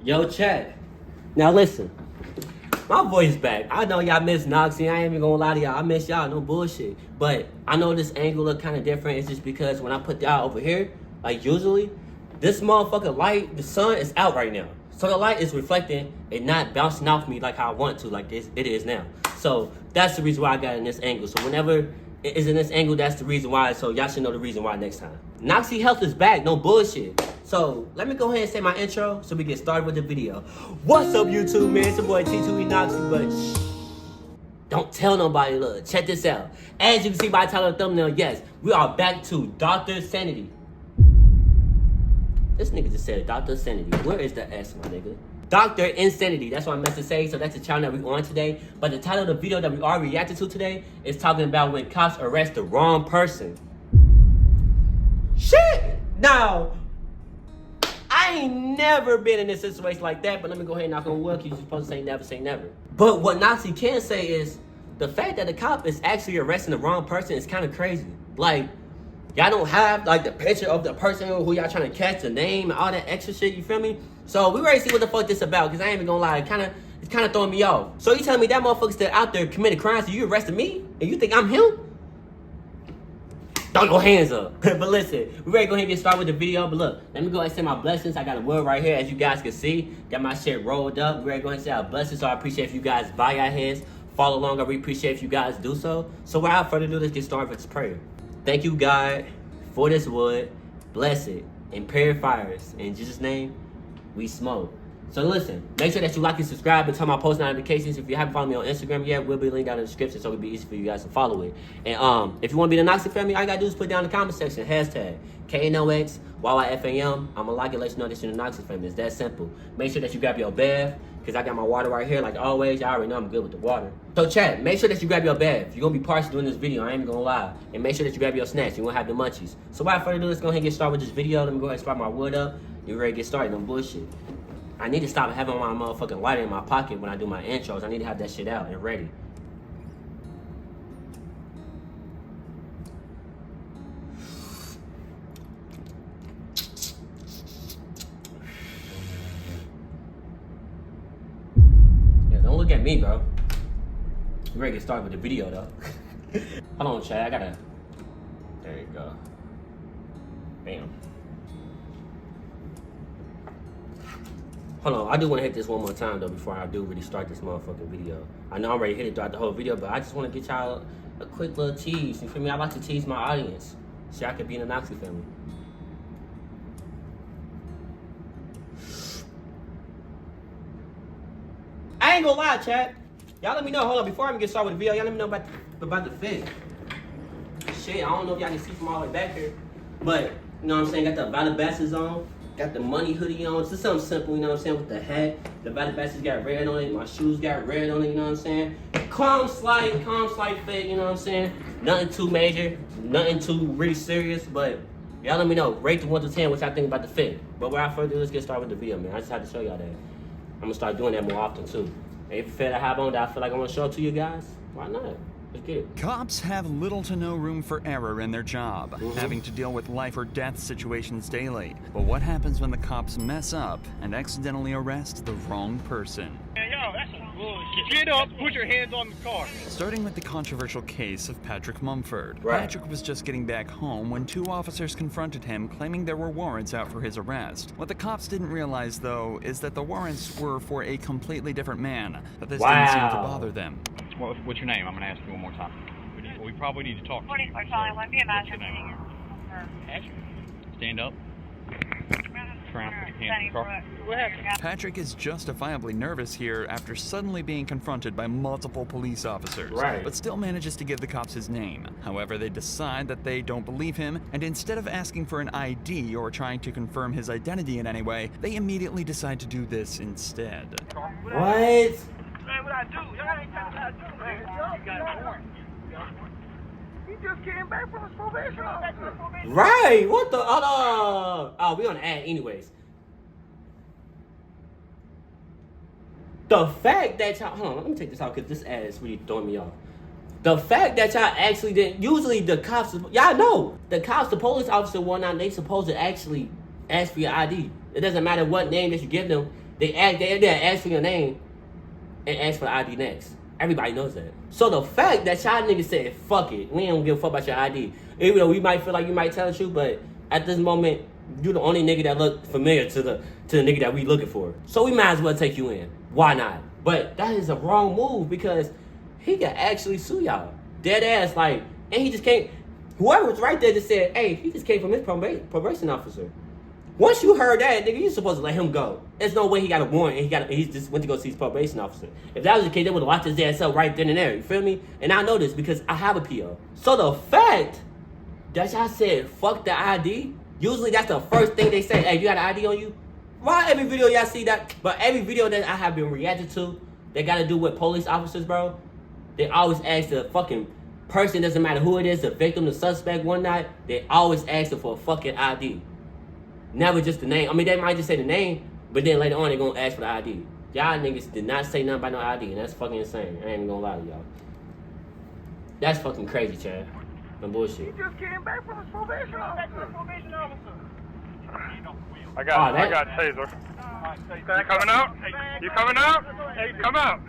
Yo, chat. Now listen, my voice back. I know y'all miss Noxie. I ain't even gonna lie to y'all. I miss y'all, no bullshit. But I know this angle look kind of different. It's just because when I put y'all over here, like usually, this motherfucking light, the sun is out right now. So the light is reflecting and not bouncing off me like how I want to, like it is now. So that's the reason why I got in this angle. So whenever it is in this angle, that's the reason why. So y'all should know the reason why next time. Noxie Health is back, no bullshit. So let me go ahead and say my intro so we get started with the video. What's up, YouTube, man? It's your boy T2E Noxie, but shh, don't tell nobody. Look, check this out. As you can see by the title of the thumbnail, yes, we are back to Dr. Sanity. This nigga just said Dr. Sanity. Where is the S, my nigga? Dr. Insanity. That's what I meant to say. So that's the channel that we're on today. But the title of the video that we are reacting to today is talking about when cops arrest the wrong person. Shit! Now, I ain't never been in this situation like that, but let me go ahead and knock on wood, because you're supposed to say never. But what Noxie can say is the fact that the cop is actually arresting the wrong person is kind of crazy. Like, y'all don't have like the picture of the person who y'all trying to catch, the name, and all that extra shit, you feel me? So we ready to see what the fuck this about, because I ain't even gonna lie, it's kind of throwing me off. So you telling me that motherfucker's still out there committing crimes, so you arrested me, and you think I'm him? Throw your hands up. But listen, we ready to go ahead and get started with the video. But look, let me go ahead and say my blessings. I got a word right here, as you guys can see. Got my shit rolled up. We ready to go ahead and say our blessings. So I appreciate if you guys bow your heads, follow along. I really appreciate if you guys do so. So without further ado, let's get started with this prayer. Thank you, God, for this wood. Bless it and purify us. In Jesus' name, we smoke. So listen, make sure that you like and subscribe and turn on my post notifications. If you haven't followed me on Instagram yet, we'll be linked down in the description, so it'll be easy for you guys to follow it. And if you want to be the Noxie family, all you gotta do is put down in the comment section, hashtag KNOXYYFAM. I'ma like it, let you know that you're the Noxie family. It's that simple. Make sure that you grab your bath, because I got my water right here, like always. Y'all already know I'm good with the water. So chat, make sure that you grab your bath. You're gonna be partial doing this video, I ain't even gonna lie. And make sure that you grab your snacks. You're gonna have the munchies. So without further ado, let's go ahead and get started with this video. Let me go ahead and spark my wood up. You're ready to get started, no bullshit. I need to stop having my motherfucking lighter in my pocket when I do my intros. I need to have that shit out and ready. Yeah, don't look at me, bro. We're ready to get started with the video, though. Hold on, Chad. I gotta... There you go. Bam. Hold on, I do want to hit this one more time though before I do really start this motherfucking video. I know I'm ready to hit it throughout the whole video, but I just want to get y'all a quick little tease. You feel me? I like to tease my audience so I can be in the Noxie family. I ain't gonna lie, chat. Y'all let me know. Hold on, before I even get started with the video, y'all let me know about the fit. Shit, I don't know if y'all can see from all the way back here, but you know what I'm saying? Got the Valid Bastards on. Got the money hoodie on. It's just something simple, you know what I'm saying, with the hat. The Valid Bastards got red on it. My shoes got red on it, you know what I'm saying? Calm slight fit, you know what I'm saying? Nothing too major, nothing too really serious, but y'all let me know. Rate the 1 to 10 what y'all think about the fit. But without further ado, let's get started with the video, man. I just had to show y'all that. I'm gonna start doing that more often too. And if you feel that I have on that I feel like I wanna show it to you guys, why not? Let's get it. Cops have little to no room for error in their job, having to deal with life or death situations daily. But what happens when the cops mess up and accidentally arrest the wrong person? Hey, yo, that's some bullshit. Get up, put your hands on the car. Starting with the controversial case of Patrick Mumford. Right. Patrick was just getting back home when 2 officers confronted him, claiming there were warrants out for his arrest. What the cops didn't realize, though, is that the warrants were for a completely different man, but this didn't seem to bother them. What's your name? I'm going to ask you one more time. We probably need to talk to you. What's your name? Stand up. Try and put your hands in the car. What happened? Patrick is justifiably nervous here after suddenly being confronted by multiple police officers, but still manages to give the cops his name. However, they decide that they don't believe him, and instead of asking for an ID or trying to confirm his identity in any way, they immediately decide to do this instead. What? Man, what I do? Y'all ain't telling me what I do, man. You got a warrant. He just came back from his probation officer. Right, what the, hold on. Oh, we on the ad anyways. The fact that y'all, hold on, let me take this out because this ad is really throwing me off. The fact that y'all actually didn't, usually the cops, y'all know, the cops, the police officer, whatnot, they supposed to actually ask for your ID. It doesn't matter what name that you give them. They ask for your name and ask for the ID next. Everybody knows that. So the fact that y'all niggas said, fuck it, we don't give a fuck about your ID. Even though we might feel like you might tell the truth, but at this moment, you the only nigga that look familiar to the nigga that we looking for. So we might as well take you in. Why not? But that is a wrong move because he can actually sue y'all. Dead ass, like, and he just came, whoever was right there just said, hey, he just came from his probation officer. Once you heard that, nigga, you supposed to let him go. There's no way he got a warrant and he just went to go see his probation officer. If that was the case, they would have locked his ass up right then and there. You feel me? And I know this because I have a PO. So the fact that y'all said, fuck the ID, usually that's the first thing they say. Hey, you got an ID on you? Why every video y'all see that? But every video that I have been reacting to, they got to do with police officers, bro. They always ask the fucking person, doesn't matter who it is, the victim, the suspect, whatnot, they always ask them for a fucking ID. Never just the name. I mean, they might just say the name, but then later on they're gonna ask for the ID. Y'all niggas did not say nothing about no ID, and that's fucking insane. I ain't even gonna lie to y'all. That's fucking crazy, Chad. No bullshit. He just came back from his probation officer. I got taser. You coming out? You coming out? Hey, come out.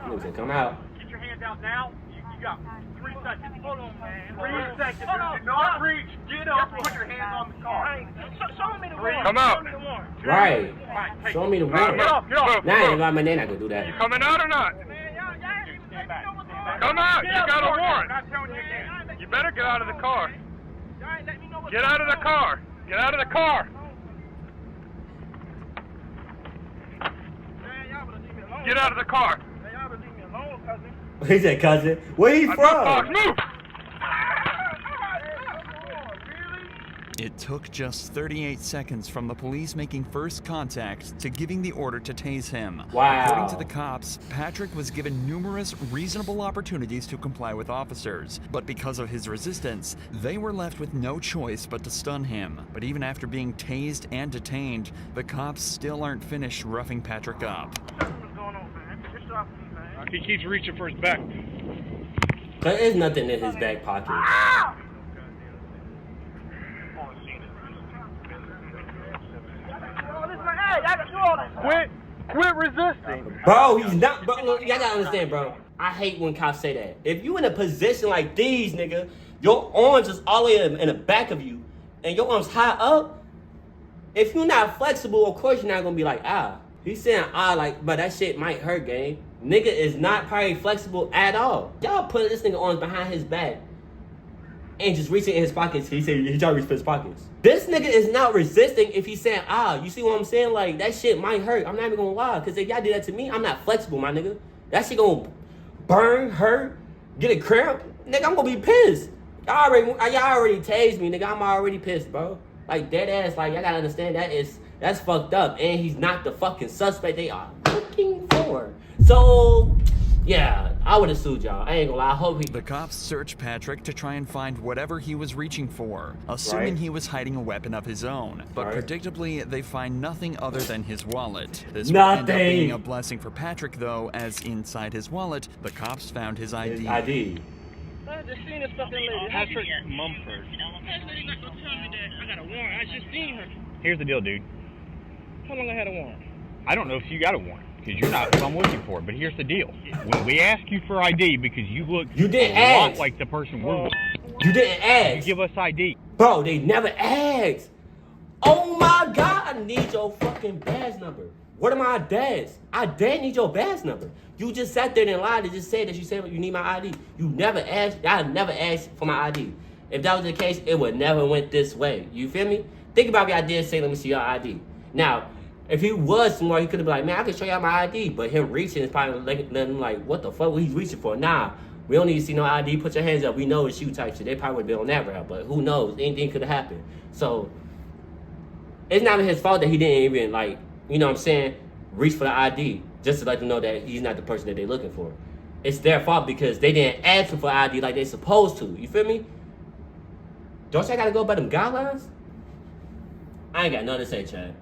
Niggas said, come out. Get your hands out now. You got 3 seconds. Hold on, man. 3 seconds. Hold on. Do not reach. Get up. Put your hands on the car. Show me the warrant. Come out. Right. Show me the warrant. Get off. Get off. Nah, ain't my name not gonna do that. You coming out or not? Come out. You got a warrant. You better get out of the car. Get out of the car. Get out of the car. Get out of the car. He said, cousin. Where he from? Move. It took just 38 seconds from the police making first contact to giving the order to tase him. Wow. According to the cops, Patrick was given numerous reasonable opportunities to comply with officers, but because of his resistance, they were left with no choice but to stun him. But even after being tased and detained, the cops still aren't finished roughing Patrick up. He keeps reaching for his back. There is nothing in his back pocket. Quit resisting. Bro, he's not, bro, look, y'all gotta understand, bro. I hate when cops say that. If you in a position like these, nigga, your arms is all the way in the back of you, and your arms high up, if you're not flexible, of course you're not gonna be like, ah. He's saying, like, but that shit might hurt, gang. Nigga is not probably flexible at all. Y'all put this nigga arms behind his back and just reaching in his pockets. He said he tried to reach for his pockets. This nigga is not resisting if he's saying, you see what I'm saying? Like, that shit might hurt. I'm not even gonna lie. Because if y'all do that to me, I'm not flexible, my nigga. That shit gonna burn, hurt, get a cramp. Nigga, I'm gonna be pissed. Y'all already tased me, nigga. I'm already pissed, bro. Like, dead ass, like, y'all gotta understand that's fucked up. And he's not the fucking suspect they are looking for. So, yeah, I would have sued y'all. I ain't gonna lie. I hope he... The cops searched Patrick to try and find whatever he was reaching for, assuming he was hiding a weapon of his own. But predictably, they find nothing other than his wallet. This would end up being a blessing for Patrick, though, as inside his wallet, the cops found his ID. His ID. I just seen this fucking lady. Patrick Mumford. That lady not gonna tell me that I got a warrant. I just seen her. Here's the deal, dude. How long I had a warrant? I don't know if you got a warrant, because you're not who I'm looking for, but here's the deal. When we ask you for ID because you look a lot like the person we're You didn't ask. you give us ID. Bro, they never asked. Oh my God, I need your fucking badge number. What are my dads? I dad need your badge number. You just sat there and lied and just said that you said you need my ID. You never asked. I never asked for my ID. If that was the case, it would never went this way. You feel me? Think about what I did say, let me see your ID. Now, if he was smart, he could have been like, man, I can show y'all my ID. But him reaching is probably letting him like, what the fuck? What he's reaching for? Nah, we don't need to see no ID. Put your hands up. We know it's you type shit. They probably would have been on that route. But who knows? Anything could have happened. So, it's not his fault that he didn't even, like, you know what I'm saying, reach for the ID just to let them know that he's not the person that they're looking for. It's their fault because they didn't ask him for ID like they're supposed to. You feel me? Don't y'all gotta go by them guidelines? I ain't got nothing to say, Chad.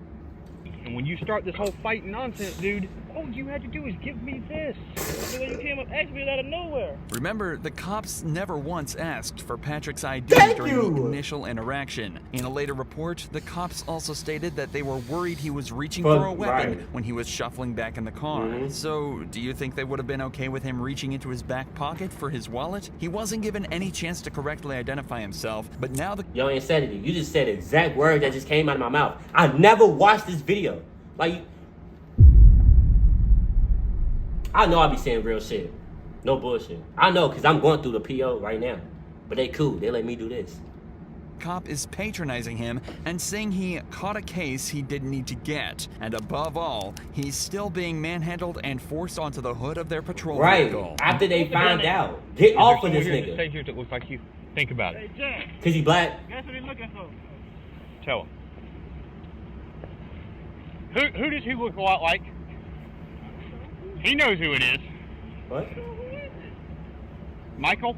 And when you start this whole fighting nonsense, dude, all you had to do is give me this. So when you came up asked me out of nowhere. Remember, the cops never once asked for Patrick's ID during the initial interaction. In a later report, the cops also stated that they were worried he was reaching for a weapon when he was shuffling back in the car. So, do you think they would have been okay with him reaching into his back pocket for his wallet? He wasn't given any chance to correctly identify himself, but now the— Yo, insanity, you just said the exact word that just came out of my mouth. I never watched this video. Like, I know I be saying real shit. No bullshit. I know, because I'm going through the PO right now. But they cool. They let me do this. Cop is patronizing him and saying he caught a case he didn't need to get. And above all, he's still being manhandled and forced onto the hood of their patrol vehicle. After they find out. Get off of this nigga. Stay here that looks like you. Think about it. Because he black? Guess what he's looking for? Tell him. Who does he look a lot like? He knows who it is. What? Michael?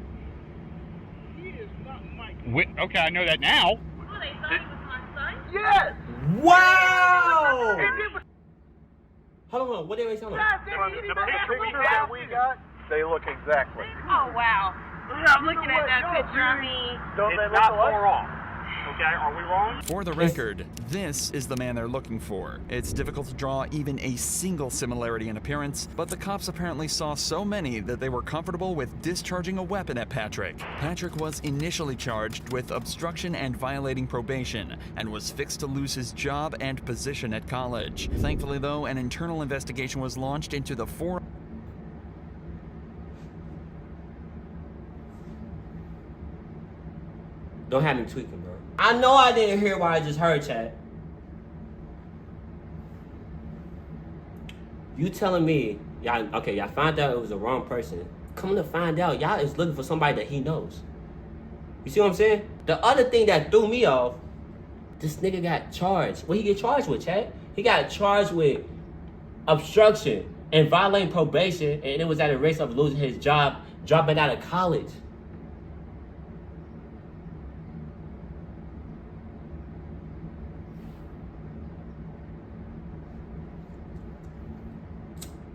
He is not Michael. Okay, I know that now. Oh, they thought he was my son? Yes! Wow! Hold on, what are they talking about? The picture that we got, they look exactly. Oh, wow. I'm looking at that picture. I mean, Don't they look alike? Wrong. Okay, are we wrong? For the record, this is the man they're looking for. It's difficult to draw even a single similarity in appearance, but the cops apparently saw so many that they were comfortable with discharging a weapon at Patrick. Patrick was initially charged with obstruction and violating probation, and was fixed to lose his job and position at college. Thankfully, though, an internal investigation was launched into the four— Don't have me tweaking, bro. I know I didn't hear what I just heard, chat. You telling me, y'all found out it was the wrong person. Come to find out, y'all is looking for somebody that he knows. You see what I'm saying? The other thing that threw me off, this nigga got charged. What he get charged with, chat? He got charged with obstruction and violating probation, and it was at a risk of losing his job, dropping out of college.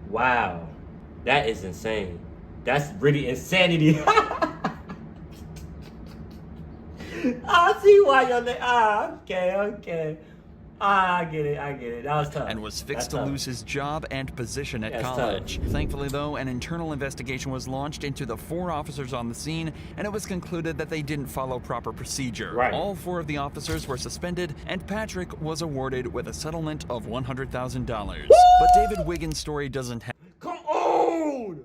Wow, that is insane. That's really insanity. I see why you're like, okay. I get it. That was tough. And was fixed to lose his job and position at college. Tough. Thankfully, though, an internal investigation was launched into the 4 officers on the scene, and it was concluded that they didn't follow proper procedure. Right. All 4 of the officers were suspended, and Patrick was awarded with a settlement of $100,000. But David Wiggins' story doesn't have— Come on!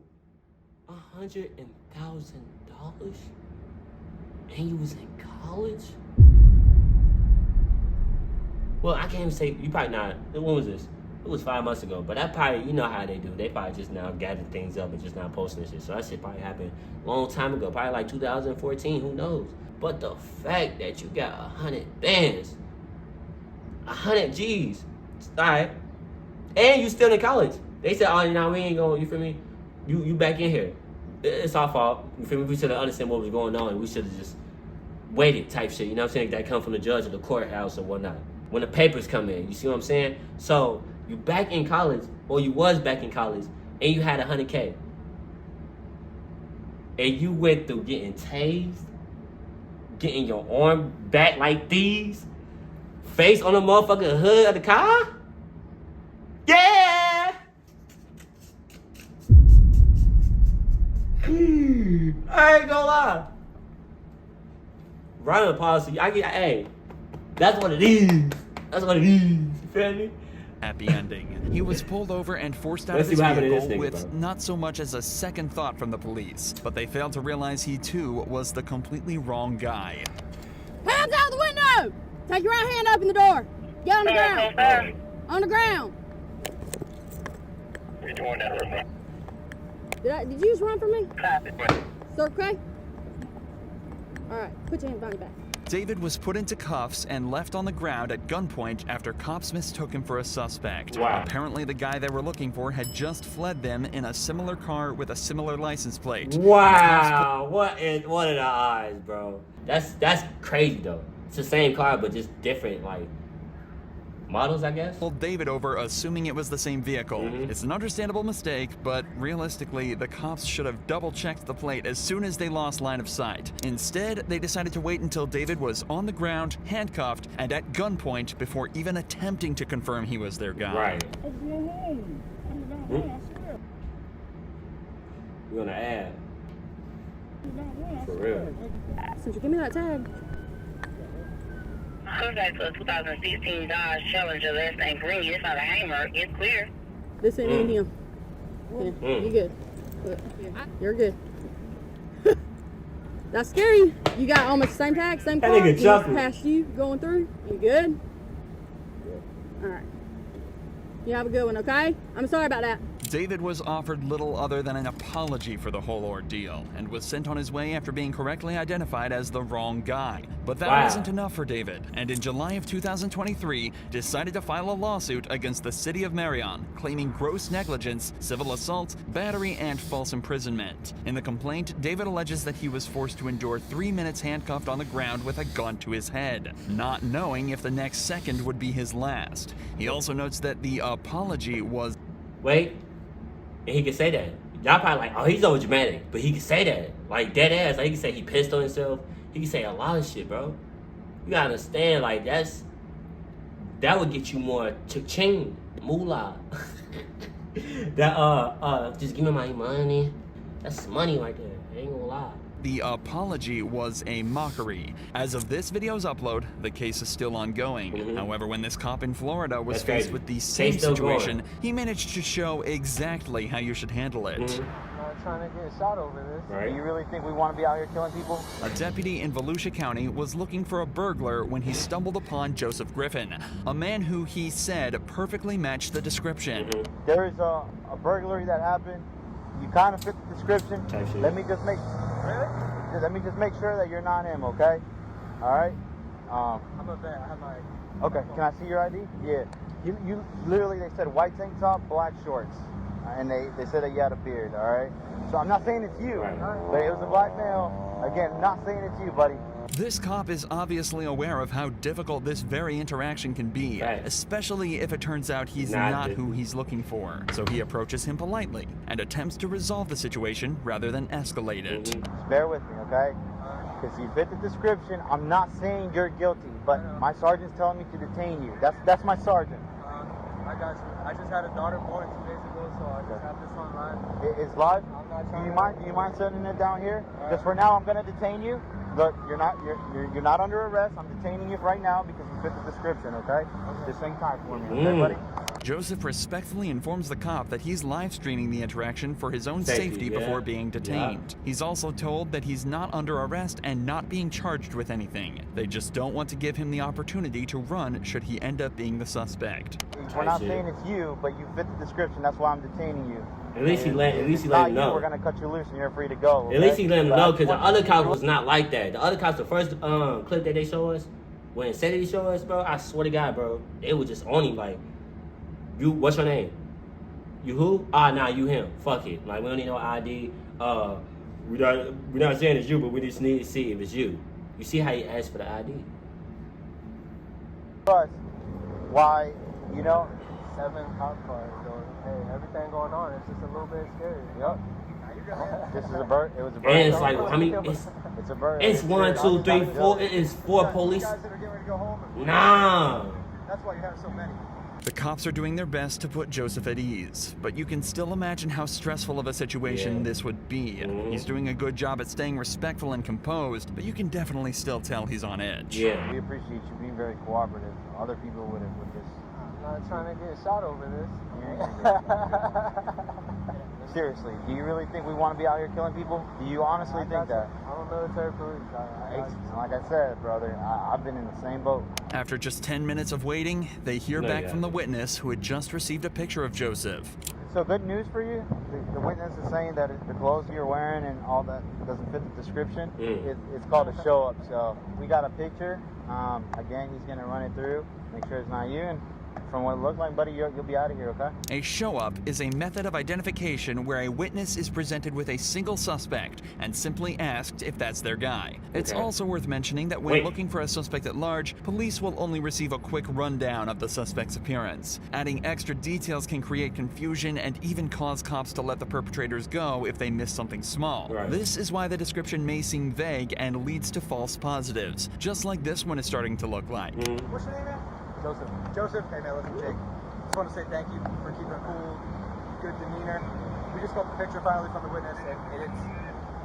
$100,000? And you was in college? Well, I can't even say, you probably not, when was this? It was 5 months ago, but that probably, you know how they do. They probably just now gathering things up and just now posting this shit. So that shit probably happened a long time ago, probably like 2014, who knows? But the fact that you got 100 bands, 100 G's, all right, and you still in college. They said, oh, now we ain't going, you feel me? You back in here. It's our fault. You feel me? We should have understood what was going on, and we should have just waited type shit. You know what I'm saying? That come from the judge or the courthouse or whatnot. When the papers come in, you see what I'm saying? So you back in college, or you was back in college, and you had 100K. And you went through getting tased, getting your arm back like these, face on the motherfucking hood of the car? Yeah! I ain't gonna lie. Running policy, hey, that's what it is. That's what it is. You feel me? Happy ending. He was pulled over and forced out of his vehicle with not so much as a second thought from the police, but they failed to realize he too was the completely wrong guy. Hands out the window! Take your right hand, open the door. Get on the ground. On the ground. Did you just run from me? Sir, okay? All right, put your hand behind your back. David was put into cuffs and left on the ground at gunpoint after cops mistook him for a suspect. Wow. Apparently, the guy they were looking for had just fled them in a similar car with a similar license plate. Wow, what are the odds, bro? That's crazy though. It's the same car, but just different, like, models, I guess. Pulled David over, assuming it was the same vehicle. It's an understandable mistake, but realistically, the cops should have double-checked the plate as soon as they lost line of sight. Instead, they decided to wait until David was on the ground, handcuffed, and at gunpoint before even attempting to confirm he was their guy. Right. You're gonna add. For real. Since you give me that tag. Contact for a 2016 Dodge Challenger, last name Green. It's not a Hammer. It's clear. This ain't even him. Yeah, you good. You're good. That's scary. You got almost the same tag, same car. That nigga jumping. Past you going through. You good? All right. You have a good one, okay? I'm sorry about that. David was offered little other than an apology for the whole ordeal and was sent on his way after being correctly identified as the wrong guy. But that wasn't enough for David, and in July of 2023, decided to file a lawsuit against the city of Marion, claiming gross negligence, civil assault, battery, and false imprisonment. In the complaint, David alleges that he was forced to endure 3 minutes handcuffed on the ground with a gun to his head, not knowing if the next second would be his last. He also notes that the apology was... Wait. And he can say that. Y'all probably like, oh, he's over dramatic, but he can say that. Like, dead ass. Like, he can say he pissed on himself. He can say a lot of shit, bro. You gotta understand, like, that would get you more cha-ching, moolah. Just give me my money. That's money right there. I ain't gonna lie. The apology was a mockery. As of this video's upload, the case is still ongoing. However, when this cop in Florida was faced with the same situation, he managed to show exactly how you should handle it. I'm not trying to get shot over this. Right. Do you really think we want to be out here killing people? A deputy in Volusia County was looking for a burglar when he stumbled upon Joseph Griffin, a man who he said perfectly matched the description. There is a burglary that happened. You kind of fit the description. Let me just make sure that you're not him, okay? All right. I'm a vet. I have my. Okay. Can I see your ID? Yeah. You literally, they said white tank top, black shorts, and they said that you had a beard. All right. So I'm not saying it's you, but it was a black male. Again, not saying it's you, buddy. This cop is obviously aware of how difficult this very interaction can be, especially if it turns out he's not who he's looking for. So he approaches him politely and attempts to resolve the situation rather than escalate it. Just bear with me, okay? Because you fit the description. I'm not saying you're guilty, but my sergeant's telling me to detain you. That's my sergeant. I got you. I just had a daughter born 2 days ago, so I just have this online. It's live? I'm not trying Do you mind setting it down here? Just for now, I'm going to detain you. Look, you're not under arrest. I'm detaining you right now because you fit the description, okay? Just hang tight for me, okay, buddy? Joseph respectfully informs the cop that he's live streaming the interaction for his own safety before being detained. He's also told that he's not under arrest and not being charged with anything. They just don't want to give him the opportunity to run should he end up being the suspect. We're not saying it's you, but you fit the description. That's why I'm detaining you. At least he let him know. We're gonna cut you loose and you're free to go. Okay? At least he let him know, because the other cops was not like that. The other cops, the first clip that they show us, when said they show us, bro, I swear to God, bro, they were just on him like, you, what's your name? You who? Nah, you him. Fuck it. Like, we don't need no ID. We're not saying it's you, but we just need to see if it's you. You see how he asked for the ID? But why, 7 cop cars, so hey, everything going on, it's just a little bit scary. Yep. This is a bird. It was a bird. And it's like, I mean, it's a bird. It's 1, 2, 3, 4. It is 4 police. Guys that are getting ready to go home. Nah. That's why you have so many. The cops are doing their best to put Joseph at ease, but you can still imagine how stressful of a situation this would be. He's doing a good job at staying respectful and composed, but you can definitely still tell he's on edge. Yeah. We appreciate you being very cooperative. Other people would just... I'm not trying to get shot over this. Seriously, do you really think we want to be out here killing people? Do you honestly think that? I'm a military police. Like I said, brother, I've been in the same boat. After just 10 minutes of waiting, they hear back from the witness who had just received a picture of Joseph. So good news for you. The witness is saying that the clothes you're wearing and all that doesn't fit the description. It's called a show up. So we got a picture. Again, he's going to run it through, make sure it's not you, and from what it looked like, buddy, you'll be out of here, okay? A show-up is a method of identification where a witness is presented with a single suspect and simply asked if that's their guy. It's also worth mentioning that when looking for a suspect at large, police will only receive a quick rundown of the suspect's appearance. Adding extra details can create confusion and even cause cops to let the perpetrators go if they miss something small. This is why the description may seem vague and leads to false positives, just like this one is starting to look like. What's your name, man? Joseph. Joseph? Hey, man, listen, Jake. Just want to say thank you for keeping a cool, good demeanor. We just got the picture finally from the witness, and it's,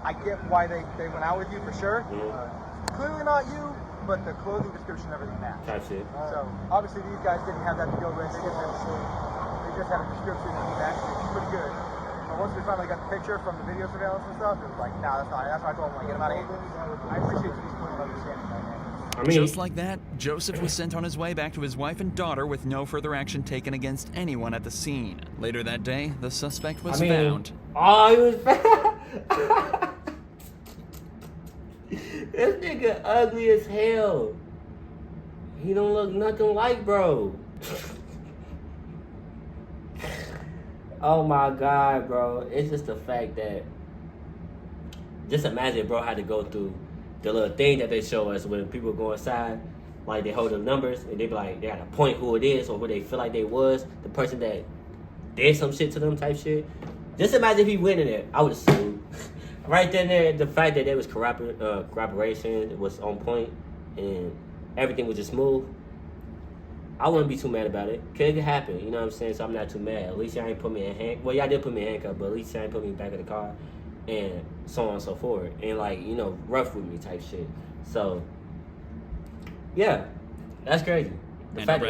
I get why they went out with you for sure. Clearly not you, but the clothing description and everything matched. That's it. So, obviously these guys didn't have that to go with. They just had a description and he matched it pretty good. But once we finally got the picture from the video surveillance and stuff, it was like, nah, that's not it. That's why I told him, like, get him out of here. I appreciate you just putting understanding on that. Just like that, Joseph was sent on his way back to his wife and daughter with no further action taken against anyone at the scene. Later that day, the suspect was found. Oh, he was found. This nigga ugly as hell. He don't look nothing like bro. Oh my God, bro. It's just the fact that, just imagine bro had to go through the little thing that they show us when people go inside, like they hold the numbers and they be like, they gotta point who it is or who they feel like they was, the person that did some shit to them type shit. Just imagine if he went in there, I would have sued. Right then there, the fact that there was corroboration was on point and everything was just smooth, I wouldn't be too mad about it. Could happen, you know what I'm saying? So I'm not too mad. At least y'all ain't put me in handcuffs. Well, y'all did put me in handcuffs, but at least y'all ain't put me in the back of the car. And so on and so forth. And like, you know, rough with me type shit. So, yeah, that's crazy. The fact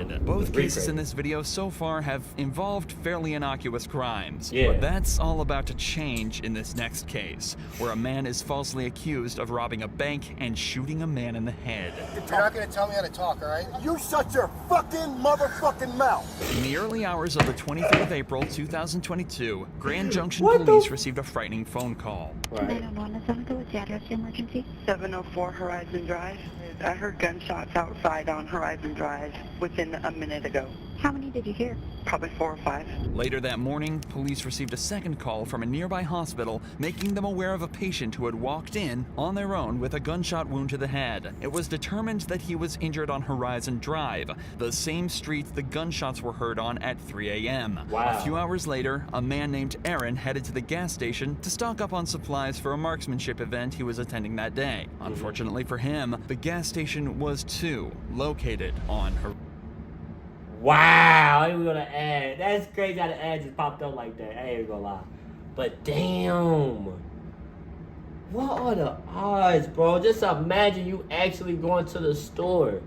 that both cases in this video so far have involved fairly innocuous crimes. Yeah. But that's all about to change in this next case, where a man is falsely accused of robbing a bank and shooting a man in the head. You're not going to tell me how to talk, all right? You shut your fucking motherfucking mouth! In the early hours of the 23rd of April, 2022, Grand Junction Police received a frightening phone call. 911, what's the address of the emergency? 704 Horizon Drive. I heard gunshots outside on Horizon Drive within a minute ago. How many did you hear? Probably 4 or 5. Later that morning, police received a second call from a nearby hospital, making them aware of a patient who had walked in on their own with a gunshot wound to the head. It was determined that he was injured on Horizon Drive, the same street the gunshots were heard on at 3 a.m. Wow. A few hours later, a man named Aaron headed to the gas station to stock up on supplies for a marksmanship event he was attending that day. Unfortunately for him, the gas station was too located on Horizon. Wow, I ain't even gonna add. That's crazy how the ad just popped up like that. I ain't even gonna lie. But damn. What are the odds, bro? Just imagine you actually going to the store.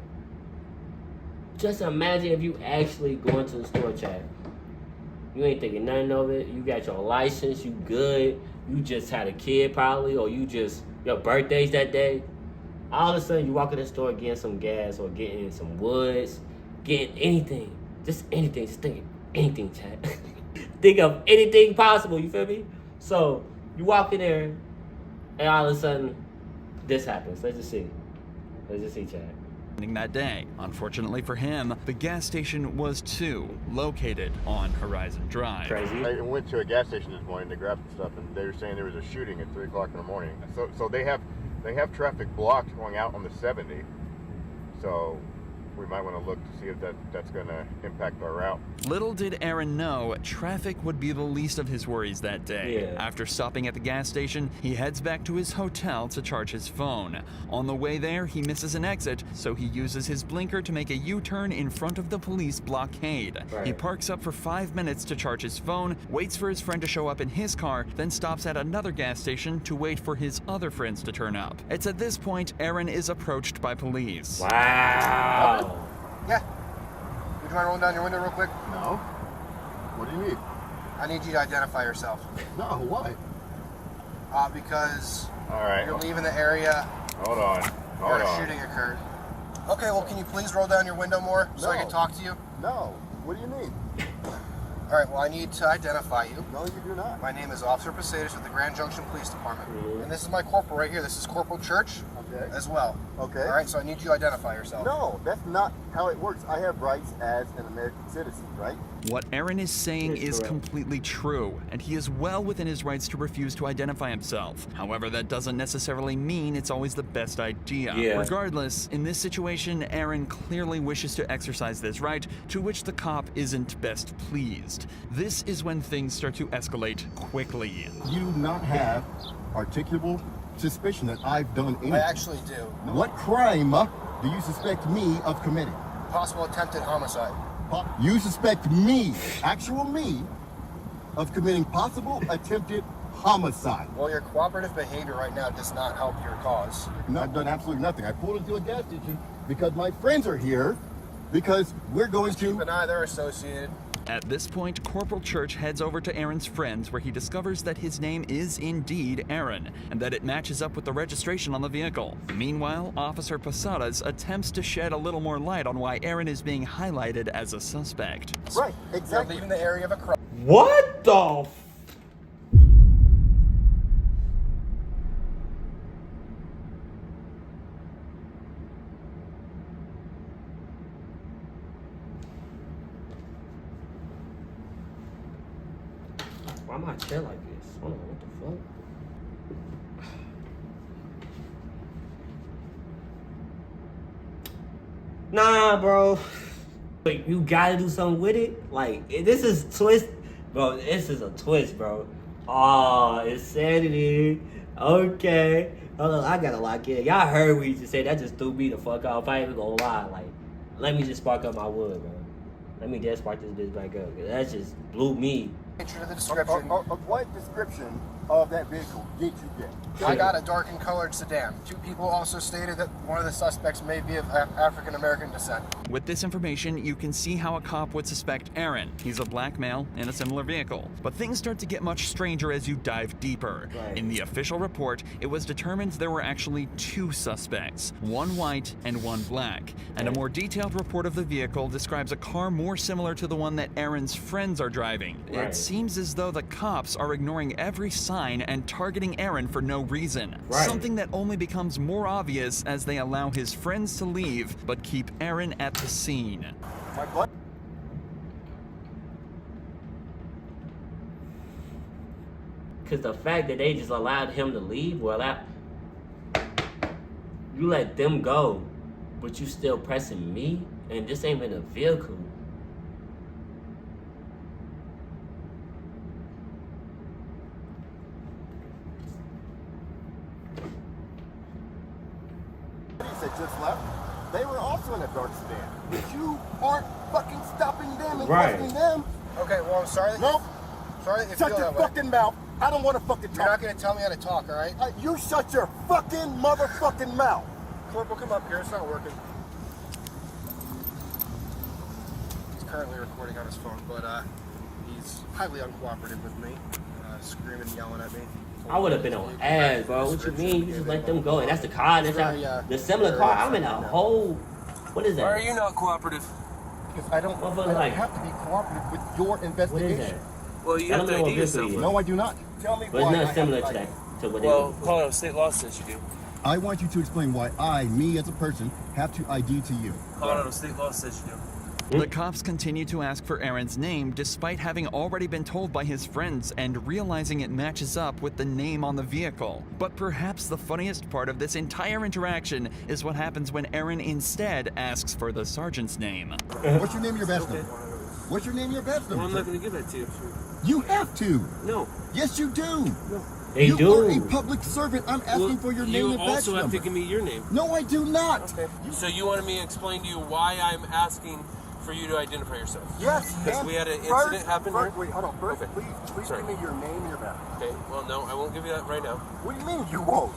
Just imagine if you actually going to the store, Chad. You ain't thinking nothing of it. You got your license, you good. You just had a kid probably, or you just, your birthday's that day. All of a sudden you walk in the store getting some gas or getting some woods. Getting anything, just anything, just think anything, Chad. Think of anything possible, you feel me? So, you walk in there, and all of a sudden, this happens. Let's just see, Chad. That day. Unfortunately for him, the gas station was too located on Horizon Drive. Crazy. I went to a gas station this morning to grab some stuff, and they were saying there was a shooting at 3 o'clock in the morning. So they have traffic blocked going out on the 70. So we might want to look to see if that's going to impact our route. Little did Aaron know, traffic would be the least of his worries that day. Yeah. After stopping at the gas station, he heads back to his hotel to charge his phone. On the way there, he misses an exit, so he uses his blinker to make a U-turn in front of the police blockade. Right. He parks up for 5 minutes to charge his phone, waits for his friend to show up in his car, then stops at another gas station to wait for his other friends to turn up. It's at this point Aaron is approached by police. Wow. Yeah. Would you mind rolling down your window real quick? No. What do you need? I need you to identify yourself. No, why? Because All right. you're leaving the area. Hold on. Where a shooting occurred. Okay, well, can you please roll down your window more so I can talk to you? No. What do you need? All right, well, I need to identify you. No, you do not. My name is Officer Pasadas with the Grand Junction Police Department. And this is my corporal right here. This is Corporal Church as well. Okay. All right, so I need you to identify yourself. No, that's not how it works. I have rights as an American citizen, right? What Aaron is saying is completely true, and he is well within his rights to refuse to identify himself. However, that doesn't necessarily mean it's always the best idea. Regardless, in this situation, Aaron clearly wishes to exercise this right, to which the cop isn't best pleased. This is when things start to escalate quickly. You do not have articulable suspicion that I've done anything. I actually do. What crime do you suspect me of committing? Possible attempted homicide. You suspect me, actual me, of committing possible attempted homicide. Well, your cooperative behavior right now does not help your cause. No, I've done absolutely nothing. I pulled into a gas station because my friends are here, because we're going to... Keep an eye, they're associated. At this point, Corporal Church heads over to Aaron's friends, where he discovers that his name is indeed Aaron, and that it matches up with the registration on the vehicle. Meanwhile, Officer Posadas attempts to shed a little more light on why Aaron is being highlighted as a suspect. Right, exactly. You're leaving the area of a crime. What the f... Why am I chair like this? Hold on, what the fuck? Nah, bro. Wait, you gotta do something with it? Like, this is twist. Bro, this is a twist, bro. Oh, insanity. Okay. Hold on, I gotta lock in. Y'all heard what you just said. That just threw me the fuck off. I ain't even gonna lie. Like, let me just spark up my wood, bro. Let me just spark this bitch back up. That just blew me. Picture of the description. What description of that vehicle did you get? I got a dark and colored sedan. 2 people also stated that one of the suspects may be of African American descent. With this information, you can see how a cop would suspect Aaron. He's a black male in a similar vehicle. But things start to get much stranger as you dive deeper. In the official report, it was determined there were actually 2 suspects, 1 white and 1 black. And a more detailed report of the vehicle describes a car more similar to the one that Aaron's friends are driving. It seems as though the cops are ignoring every sign and targeting Aaron for no reason. Something that only becomes more obvious as they allow his friends to leave, but keep Aaron at the scene. Because the fact that they just allowed him to leave, well, you let them go, but you still pressing me, and this ain't in a vehicle. That just left, they were also in a dark sedan. But you aren't fucking stopping them and questioning them. Okay, well, I'm sorry. Nope. Sorry that you Shut feel your that way. fucking mouth. I don't want to fucking talk. You're not going to tell me how to talk, all right? You shut your fucking motherfucking mouth. Corporal, come up here. It's not working. He's currently recording on his phone, but he's highly uncooperative with me, screaming and yelling at me. I would have been on ass, bro. What you mean? You just let them go. And that's the car. That's the similar car. I'm in a whole... What is that? Why are you not cooperative? Because I don't have to be cooperative with your investigation. What is that? Well, you have to ID yourself. No, I do not. Tell me but why. It's not similar to that. To what well, Colorado state law says you do. I want you to explain why me as a person, have to ID to you. Colorado state law says you do. The cops continue to ask for Aaron's name despite having already been told by his friends and realizing it matches up with the name on the vehicle. But perhaps the funniest part of this entire interaction is what happens when Aaron instead asks for the sergeant's name. What's your name and your badge number? What's your name and your badge number? Well, I'm not going to give that to you. You have to. No. Yes, you do. No. They you do. are a public servant. I'm asking for your name and badge number. You also have to give me your name. No, I do not. Okay. So you wanted me to explain to you why I'm asking for you to identify yourself? Yes. Because we had an incident happen here? Wait, hold on. Please give me your name and your badge. Okay, well, no, I won't give you that right now. What do you mean you won't?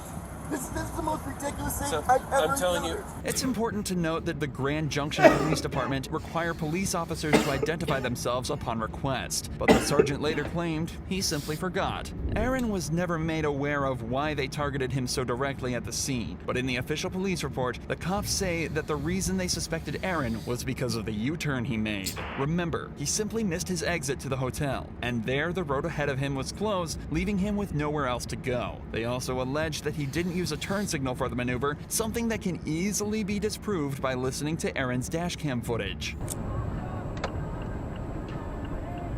This is the most ridiculous thing I've ever encountered. It's important to note that the Grand Junction Police Department require police officers to identify themselves upon request, but the sergeant later claimed he simply forgot. Aaron was never made aware of why they targeted him so directly at the scene, but in the official police report, the cops say that the reason they suspected Aaron was because of the U-turn he made. Remember, he simply missed his exit to the hotel, and there the road ahead of him was closed, leaving him with nowhere else to go. They also alleged that he didn't use a turn signal for the maneuver, something that can easily be disproved by listening to Aaron's dashcam footage.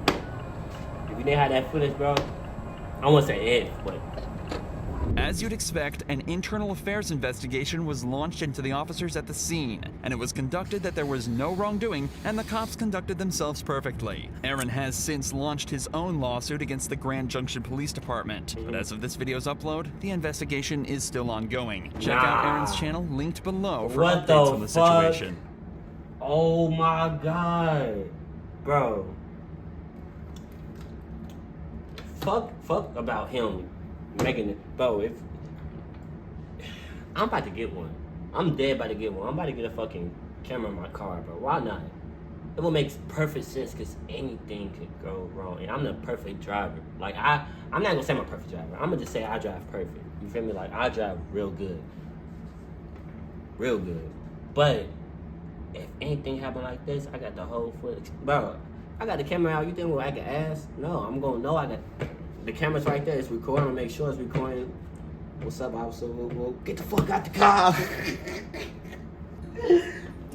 If you didn't have that footage, bro, I won't say if, but... As you'd expect, an internal affairs investigation was launched into the officers at the scene, and it was conducted that there was no wrongdoing, and the cops conducted themselves perfectly. Aaron has since launched his own lawsuit against the Grand Junction Police Department, but as of this video's upload, the investigation is still ongoing. Check out Aaron's channel linked below for updates on the situation. Oh my god, bro. Fuck about him making it, bro. If I'm about to get one, I'm dead about to get one. I'm about to get a fucking camera in my car, bro. Why not? It will make perfect sense because anything could go wrong, and I'm the perfect driver. Like I'm not gonna say I'm a perfect driver. I'm gonna just say I drive perfect. You feel me? Like I drive real good, real good. But if anything happen like this, I got the whole footage, bro. I got the camera out. You think I can ask? No, I'm gonna know I got. The camera's right there. It's recording. I'm gonna make sure it's recording. What's up, officer? We'll get the fuck out the car.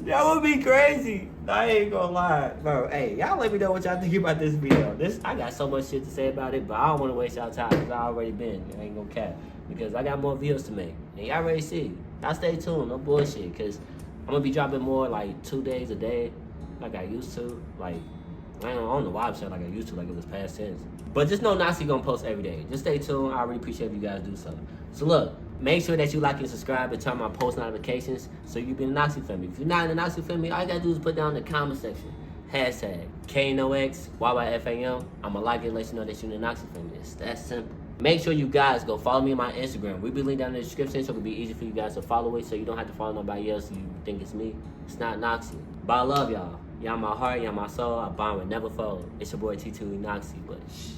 That would be crazy. I ain't gonna lie, bro. Hey, y'all let me know what y'all think about this video. I got so much shit to say about it, but I don't want to waste y'all time because I already been. I ain't gonna cap because I got more videos to make. And y'all already see. Y'all stay tuned. No bullshit. Because I'm gonna be dropping more like 2 days a day, like I used to. Like I ain't on the website like I used to, like it was past tense. But just know Noxie gonna post every day. Just stay tuned. I really appreciate if you guys do so. So look, make sure that you like and subscribe and turn on my post notifications so you be in the Noxie family. If you're not in the Noxie family, all you gotta do is put down in the comment section hashtag KNOX YYFAM. I'ma like it, let you know that you're in the Noxie family. It's that simple. Make sure you guys go follow me on my Instagram. We'll be linked down in the description so it'll be easy for you guys to follow it so you don't have to follow nobody else. You think it's me. It's not Noxie. But I love y'all. Y'all my heart, y'all my soul. I bond with never fold. It's your boy T2 Noxie, but shh.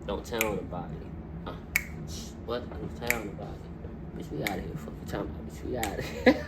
Don't tell nobody. What? Don't tell nobody. Bitch, we out of here. Fuck you talking about, bitch. We out of here.